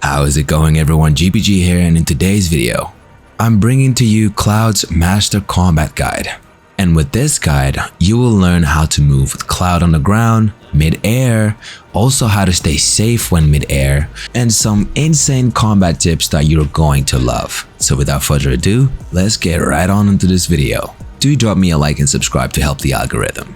How is it going everyone, GPG here, and in today's video, I'm bringing to you Cloud's Master Combat Guide. And with this guide, you will learn how to move with Cloud on the ground, mid-air, also how to stay safe when mid-air, and some insane combat tips that you're going to love. So without further ado, let's get right on into this video. Do drop me a like and subscribe to help the algorithm.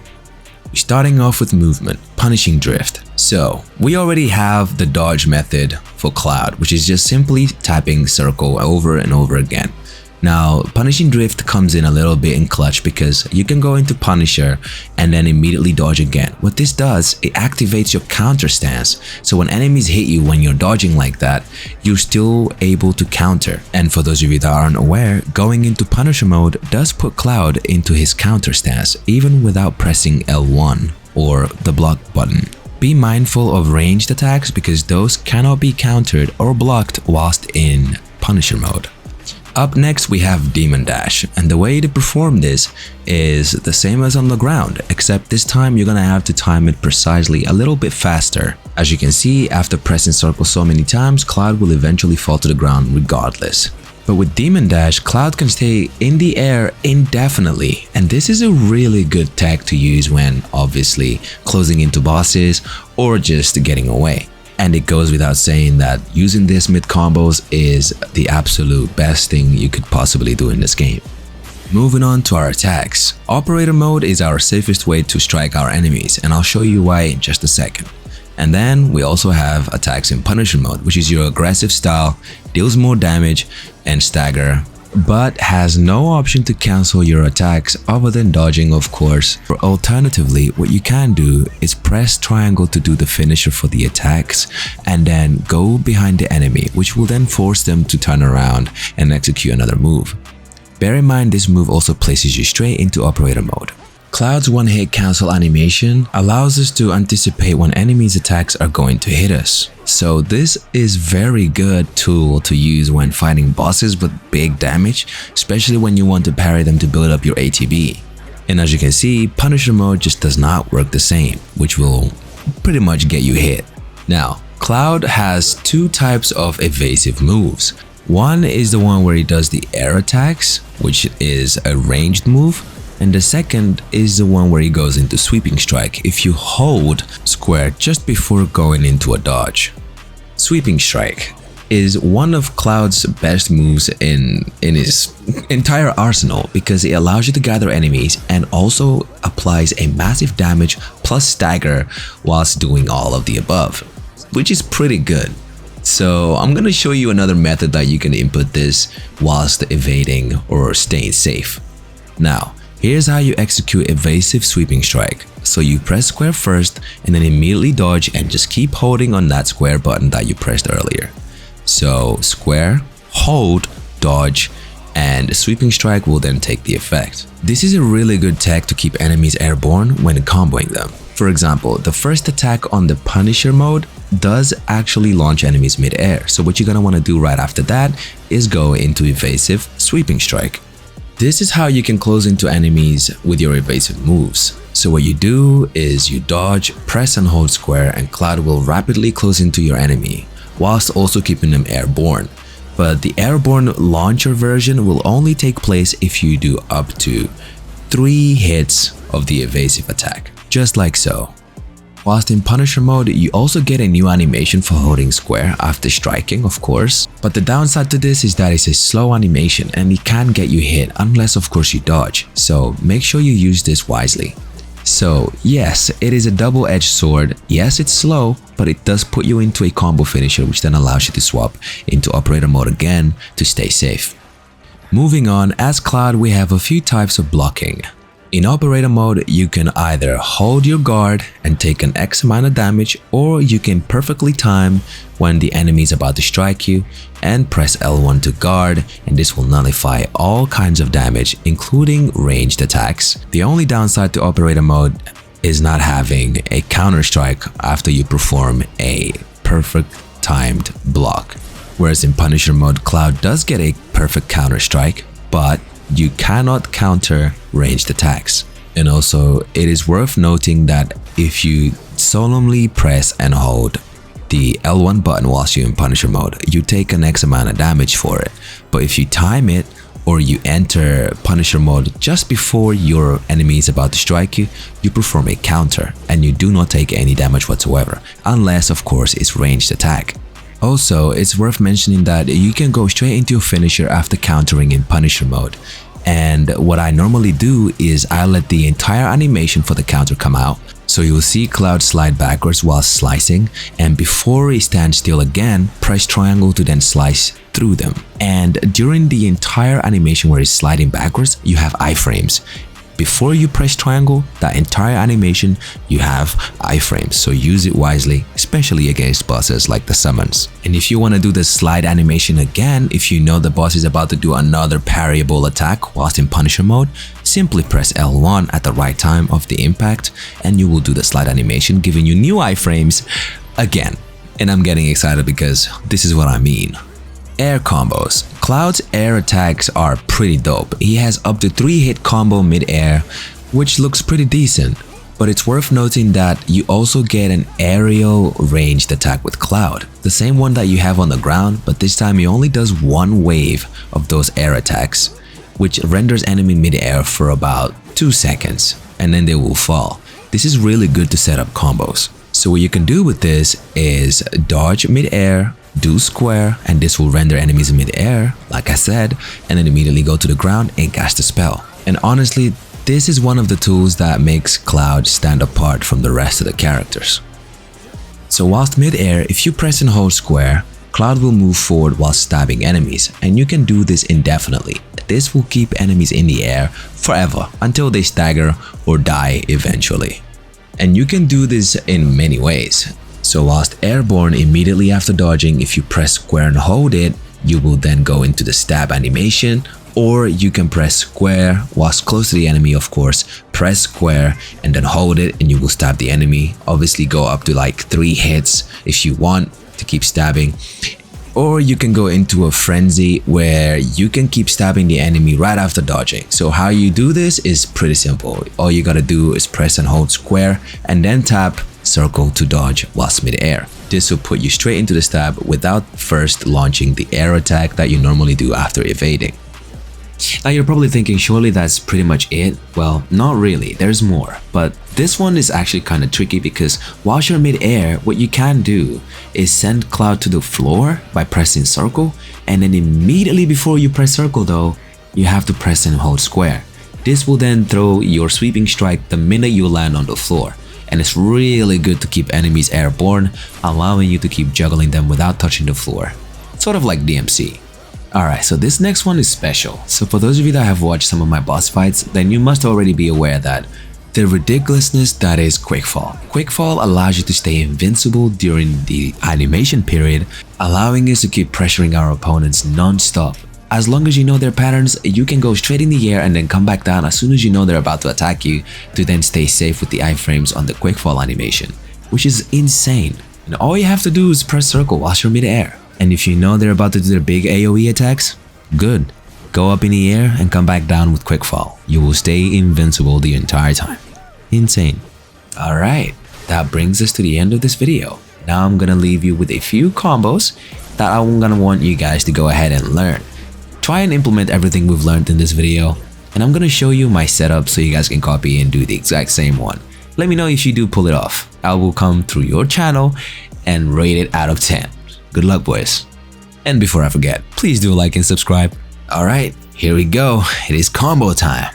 Starting off with movement, punishing drift. So we already have the dodge method for Cloud, which is just simply tapping circle over and over again. Now punishing drift comes in a little bit in clutch because you can go into Punisher and then immediately dodge again. What this does, it activates your counter stance, so when enemies hit you when you're dodging like that, you're still able to counter. And for those of you that aren't aware, going into Punisher mode does put Cloud into his counter stance even without pressing L1 or the block button. Be mindful of ranged attacks because those cannot be countered or blocked whilst in Punisher mode. Up next we have Demon Dash, and the way to perform this is the same as on the ground, except this time you're gonna have to time it precisely a little bit faster. As you can see, after pressing circle so many times, Cloud will eventually fall to the ground regardless. But with Demon Dash, Cloud can stay in the air indefinitely, and this is a really good tech to use when obviously closing into bosses or just getting away. And it goes without saying that using this mid combos is the absolute best thing you could possibly do in this game. Moving on to our attacks. Operator mode is our safest way to strike our enemies, and I'll show you why in just a second. And then we also have attacks in Punisher mode, which is your aggressive style, deals more damage and stagger, but has no option to cancel your attacks other than dodging, of course. Or alternatively, what you can do is press triangle to do the finisher for the attacks and then go behind the enemy, which will then force them to turn around and execute another move. Bear in mind, this move also places you straight into operator mode. Cloud's one-hit cancel animation allows us to anticipate when enemies' attacks are going to hit us. So this is very good tool to use when fighting bosses with big damage, especially when you want to parry them to build up your ATB. And as you can see, Punisher mode just does not work the same, which will pretty much get you hit. Now, Cloud has two types of evasive moves. One is the one where he does the air attacks, which is a ranged move. And the second is the one where he goes into sweeping strike if you hold square just before going into a dodge. Sweeping strike is one of Cloud's best moves in his entire arsenal because it allows you to gather enemies and also applies a massive damage plus stagger whilst doing all of the above, which is pretty good. So I'm gonna show you another method that you can input this whilst evading or staying safe. Now, here's how you execute evasive sweeping strike. So you press square first and then immediately dodge and just keep holding on that square button that you pressed earlier. So square, hold, dodge, and sweeping strike will then take the effect. This is a really good tech to keep enemies airborne when comboing them. For example, the first attack on the Punisher mode does actually launch enemies mid-air. So what you're gonna wanna do right after that is go into evasive sweeping strike. This is how you can close into enemies with your evasive moves. So what you do is you dodge, press and hold square, and Cloud will rapidly close into your enemy, whilst also keeping them airborne. But the airborne launcher version will only take place if you do up to 3 hits of the evasive attack, just like so. Whilst in Punisher mode, you also get a new animation for holding square after striking, of course. But the downside to this is that it's a slow animation and it can get you hit unless of course you dodge. So make sure you use this wisely. So yes, it is a double-edged sword. Yes, it's slow, but it does put you into a combo finisher, which then allows you to swap into operator mode again to stay safe. Moving on, as Cloud we have a few types of blocking. In operator mode, you can either hold your guard and take an X amount of damage, or you can perfectly time when the enemy is about to strike you and press L1 to guard, and this will nullify all kinds of damage, including ranged attacks. The only downside to operator mode is not having a counter strike after you perform a perfect timed block. Whereas in Punisher mode, Cloud does get a perfect counter strike, but you cannot counter ranged attacks. And also, it is worth noting that if you solemnly press and hold the L1 button whilst you're in Punisher mode, you take an X amount of damage for it. But if you time it, or you enter Punisher mode just before your enemy is about to strike you, you perform a counter and you do not take any damage whatsoever, unless of course it's ranged attack. Also, it's worth mentioning that you can go straight into your finisher after countering in Punisher mode. And what I normally do is I let the entire animation for the counter come out. So you will see Cloud slide backwards while slicing, and before he stands still again, press triangle to then slice through them. And during the entire animation where he's sliding backwards, you have iframes. Before you press triangle, that entire animation, you have iframes, so use it wisely, especially against bosses like the summons. And if you want to do the slide animation again, if you know the boss is about to do another parryable attack whilst in Punisher mode, simply press L1 at the right time of the impact and you will do the slide animation, giving you new iframes again. And I'm getting excited because this is what I mean. Air combos. Cloud's air attacks are pretty dope. He has up to 3-hit combo mid-air, which looks pretty decent. But it's worth noting that you also get an aerial ranged attack with Cloud. The same one that you have on the ground, but this time he only does one wave of those air attacks, which renders enemy mid-air for about 2 seconds, and then they will fall. This is really good to set up combos. So what you can do with this is dodge mid-air, do square, and this will render enemies in mid-air, like I said, and then immediately go to the ground and cast a spell. And honestly, this is one of the tools that makes Cloud stand apart from the rest of the characters. So whilst mid-air, if you press and hold square, Cloud will move forward while stabbing enemies, and you can do this indefinitely. This will keep enemies in the air forever until they stagger or die eventually. And you can do this in many ways. So whilst airborne, immediately after dodging, if you press square and hold it, you will then go into the stab animation, or you can press square whilst close to the enemy, of course, press square and then hold it and you will stab the enemy. Obviously go up to like 3 hits if you want to keep stabbing. Or you can go into a frenzy where you can keep stabbing the enemy right after dodging. So how you do this is pretty simple. All you gotta do is press and hold square and then tap circle to dodge whilst mid-air. This will put you straight into the stab without first launching the air attack that you normally do after evading. Now you're probably thinking, surely that's pretty much it? Well, not really, there's more. But this one is actually kind of tricky because whilst you're mid-air, what you can do is send Cloud to the floor by pressing circle, and then immediately before you press circle though, you have to press and hold square. This will then throw your sweeping strike the minute you land on the floor. And it's really good to keep enemies airborne, allowing you to keep juggling them without touching the floor. Sort of like DMC. Alright, so this next one is special. So for those of you that have watched some of my boss fights, then you must already be aware that the ridiculousness that is Quickfall. Quickfall allows you to stay invincible during the animation period, allowing us to keep pressuring our opponents non-stop. As long as you know their patterns, you can go straight in the air and then come back down as soon as you know they're about to attack you to then stay safe with the iframes on the Quickfall animation, which is insane. And all you have to do is press circle whilst you're mid-air. And if you know they're about to do their big AoE attacks, good. Go up in the air and come back down with Quickfall. You will stay invincible the entire time. Insane. Alright, that brings us to the end of this video. Now I'm gonna leave you with a few combos that I'm gonna want you guys to go ahead and learn. Try and implement everything we've learned in this video, and I'm gonna show you my setup so you guys can copy and do the exact same one. Let me know if you do pull it off. I will come through your channel and rate it out of 10. Good luck, boys. And before I forget, please do like and subscribe. Alright, here we go. It is combo time.